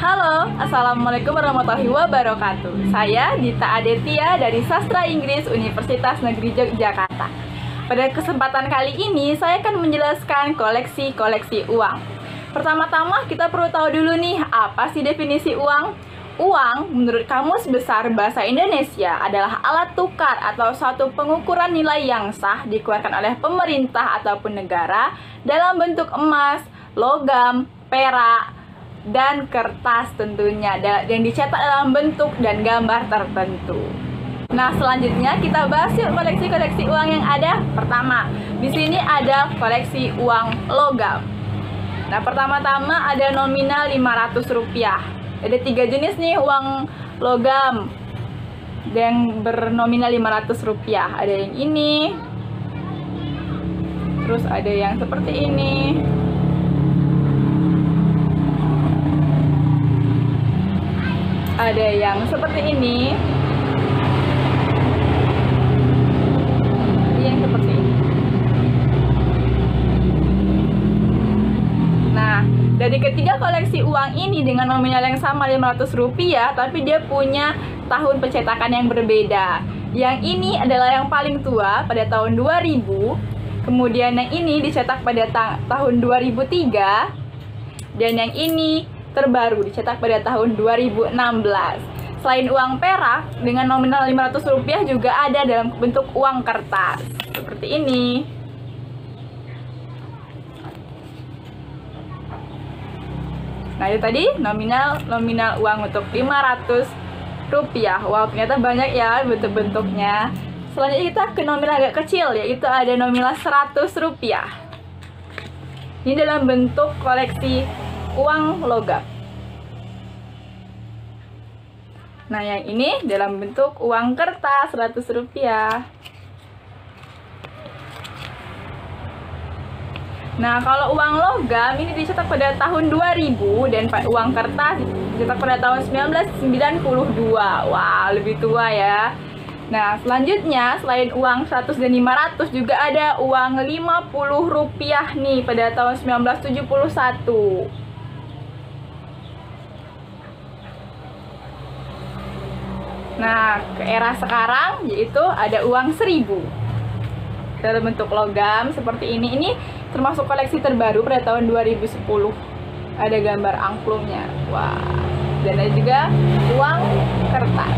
Halo, Assalamualaikum warahmatullahi wabarakatuh. Saya Dita Adetia dari Sastra Inggris Universitas Negeri Yogyakarta. Pada kesempatan kali ini, saya akan menjelaskan koleksi-koleksi uang. Pertama-tama, kita perlu tahu dulu nih, apa sih definisi uang? Uang, menurut Kamus Besar Bahasa Indonesia, adalah alat tukar atau suatu pengukuran nilai yang sah dikeluarkan oleh pemerintah ataupun negara dalam bentuk emas, logam, perak, dan kertas tentunya, yang dicetak dalam bentuk dan gambar tertentu. Nah, selanjutnya kita bahas yuk koleksi-koleksi uang yang ada. Pertama, di sini ada koleksi uang logam. Nah, pertama-tama ada nominal Rp500. Ada 3 jenis nih uang logam yang bernominal Rp500. Ada yang ini, terus ada yang seperti ini, ada yang seperti ini, yang seperti ini. Nah, dari ketiga koleksi uang ini dengan nominal yang sama Rp500, tapi dia punya tahun pencetakan yang berbeda. Yang ini adalah yang paling tua pada tahun 2000, kemudian yang ini dicetak pada tahun 2003, dan yang ini terbaru dicetak pada tahun 2016. Selain uang perak dengan nominal Rp500 juga ada dalam bentuk uang kertas seperti ini. Nah, itu tadi nominal uang untuk Rp500. Wow, ternyata banyak ya bentuk-bentuknya. Selanjutnya kita ke nominal agak kecil, yaitu ada nominal Rp100. Ini dalam bentuk koleksi uang logam. Nah, yang ini dalam bentuk uang kertas Rp100. Nah, kalau uang logam ini dicetak pada tahun 2000 dan uang kertas dicetak pada tahun 1992. Wah, lebih tua ya. Nah, selanjutnya selain uang 100 dan 500 juga ada uang Rp50 nih pada tahun 1971. Nah, ke era sekarang yaitu ada uang 1000 dalam bentuk logam seperti ini. Ini termasuk koleksi terbaru pada tahun 2010. Ada gambar angklungnya. Wah, dan ada juga uang kertas.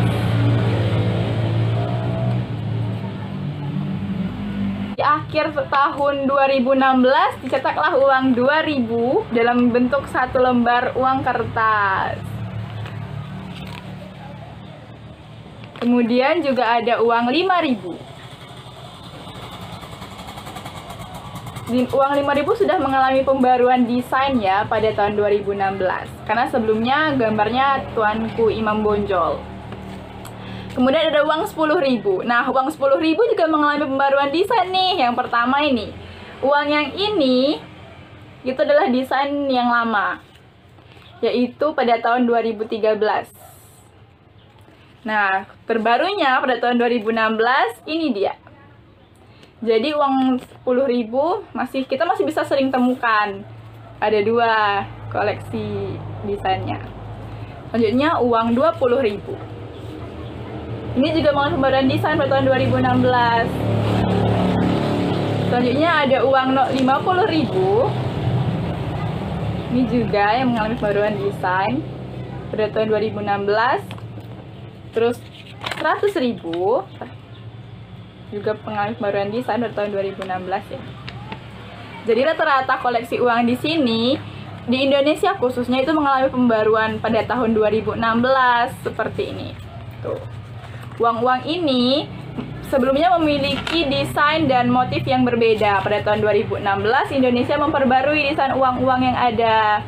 Di akhir tahun 2016 dicetaklah uang 2000 dalam bentuk satu lembar uang kertas. Kemudian juga ada uang 5.000. Uang 5.000 sudah mengalami pembaruan desain ya pada tahun 2016. Karena sebelumnya gambarnya Tuanku Imam Bonjol. Kemudian ada uang 10.000. Nah, uang 10.000 juga mengalami pembaruan desain nih. Yang pertama ini. Uang yang ini itu adalah desain yang lama, yaitu pada tahun 2013. Nah, terbarunya pada tahun 2016 ini dia. Jadi uang 10.000 kita masih bisa sering temukan. Ada 2 koleksi desainnya. Selanjutnya uang 20.000. Ini juga mengalami pembaruan desain pada tahun 2016. Selanjutnya ada uang 50.000. Ini juga yang mengalami pembaruan desain pada tahun 2016. Terus 100.000 juga pengalami pembaruan desain pada tahun 2016 ya. Jadi rata-rata koleksi uang di sini di Indonesia khususnya itu mengalami pembaruan pada tahun 2016 seperti ini. Tuh. Uang-uang ini sebelumnya memiliki desain dan motif yang berbeda. Pada tahun 2016 Indonesia memperbarui desain uang-uang yang ada.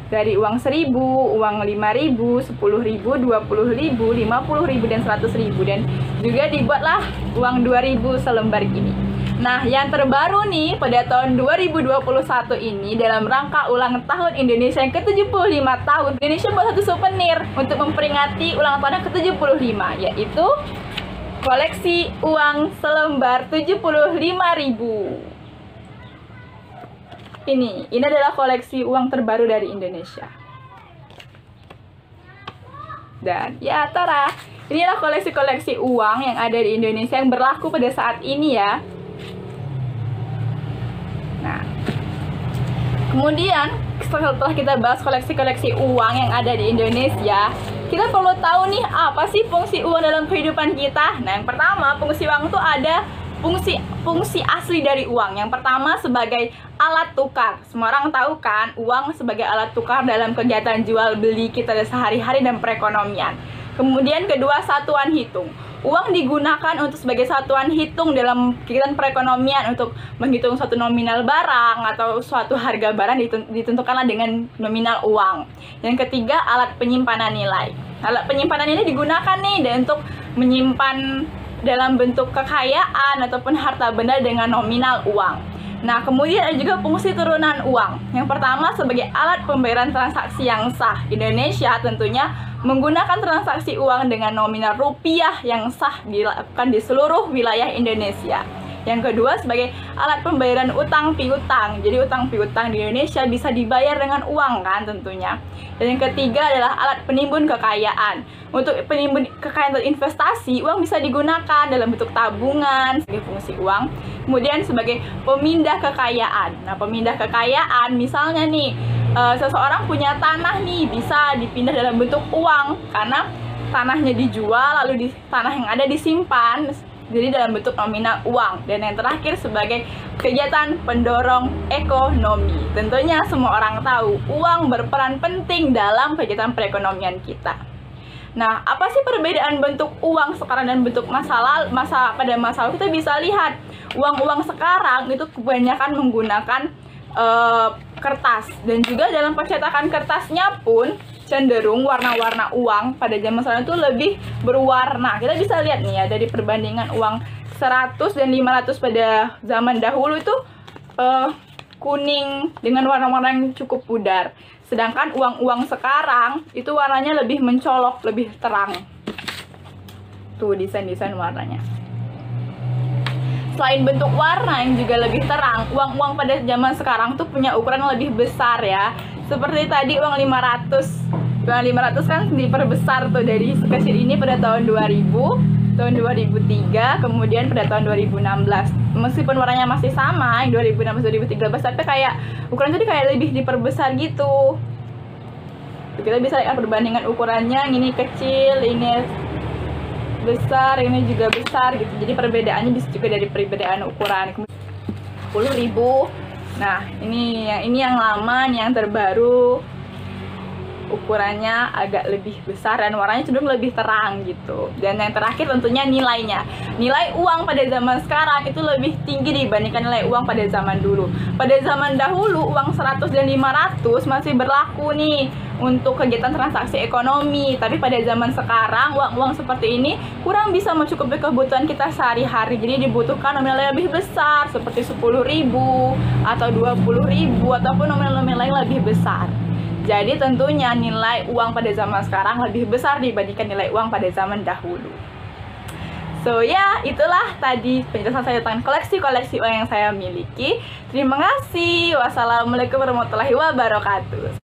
Dari uang 1.000, uang 5.000, 10.000, 20.000, 50.000, dan 100.000. Dan juga dibuatlah uang 2.000 selembar gini. Nah, yang terbaru nih pada tahun 2021 ini dalam rangka ulang tahun Indonesia yang ke-75 tahun, Indonesia buat satu souvenir untuk memperingati ulang tahun yang ke-75, yaitu koleksi uang selembar 75.000. Ini adalah koleksi uang terbaru dari Indonesia. Dan ya tara, inilah koleksi-koleksi uang yang ada di Indonesia yang berlaku pada saat ini ya. Nah, kemudian setelah kita bahas koleksi-koleksi uang yang ada di Indonesia, kita perlu tahu nih apa sih fungsi uang dalam kehidupan kita. Nah, yang pertama, fungsi uang itu ada fungsi asli dari uang. Yang pertama sebagai alat tukar. Semua orang tahu kan, uang sebagai alat tukar dalam kegiatan jual beli kita sehari-hari dan perekonomian. Kemudian kedua, satuan hitung. Uang digunakan untuk sebagai satuan hitung dalam kegiatan perekonomian untuk menghitung suatu nominal barang atau suatu harga barang ditentukanlah dengan nominal uang. Yang ketiga, alat penyimpanan nilai. Alat penyimpanan ini digunakan nih dan untuk menyimpan dalam bentuk kekayaan ataupun harta benda dengan nominal uang. Nah, kemudian ada juga fungsi turunan uang. Yang pertama sebagai alat pembayaran transaksi yang sah. Indonesia tentunya menggunakan transaksi uang dengan nominal rupiah yang sah dilakukan di seluruh wilayah Indonesia. Yang kedua sebagai alat pembayaran utang piutang. Jadi utang piutang di Indonesia bisa dibayar dengan uang kan tentunya. Dan yang ketiga adalah alat penimbun kekayaan. Untuk penimbun kekayaan dan investasi, uang bisa digunakan dalam bentuk tabungan sebagai fungsi uang. Kemudian sebagai pemindah kekayaan. Nah, pemindah kekayaan misalnya nih, seseorang punya tanah nih, bisa dipindah dalam bentuk uang karena tanahnya dijual lalu tanah yang ada disimpan jadi dalam bentuk nominal uang. Dan yang terakhir sebagai kegiatan pendorong ekonomi. Tentunya semua orang tahu uang berperan penting dalam kegiatan perekonomian kita. Nah, apa sih perbedaan bentuk uang sekarang dan bentuk pada masa lalu? Kita bisa lihat uang-uang sekarang itu kebanyakan menggunakan kertas, dan juga dalam pencetakan kertasnya pun cenderung warna-warna uang pada zaman sekarang itu lebih berwarna. Kita bisa lihat nih ya, dari perbandingan uang 100 dan 500 pada zaman dahulu itu kuning dengan warna-warna yang cukup pudar. Sedangkan uang-uang sekarang itu warnanya lebih mencolok, lebih terang. Tuh desain-desain warnanya. Selain bentuk warna yang juga lebih terang, uang-uang pada zaman sekarang tuh punya ukuran lebih besar ya. Seperti tadi uang 500. Uang 500 kan diperbesar tuh dari sekecil ini pada tahun 2000, tahun 2003, kemudian pada tahun 2016. Meskipun warnanya masih sama, yang 2016-2013, tapi kayak ukuran jadi kayak lebih diperbesar gitu. Kita bisa lihat perbandingan ukurannya, ini kecil, ini besar, ini juga besar gitu. Jadi perbedaannya bisa juga dari perbedaan ukuran. 10.000. Nah, ini yang lama, ini yang terbaru. Ukurannya agak lebih besar dan warnanya cenderung lebih terang gitu. Dan yang terakhir tentunya nilainya. Nilai uang pada zaman sekarang itu lebih tinggi dibandingkan nilai uang pada zaman dulu. Pada zaman dahulu uang 100 dan 500 masih berlaku nih untuk kegiatan transaksi ekonomi. Tapi pada zaman sekarang uang-uang seperti ini kurang bisa mencukupi kebutuhan kita sehari-hari. Jadi dibutuhkan nominal yang lebih besar seperti 10.000 atau 20.000 ataupun nominal-nominal lain lebih besar. Jadi tentunya nilai uang pada zaman sekarang lebih besar dibandingkan nilai uang pada zaman dahulu. So ya, itulah tadi penjelasan saya tentang koleksi-koleksi uang yang saya miliki. Terima kasih. Wassalamualaikum warahmatullahi wabarakatuh.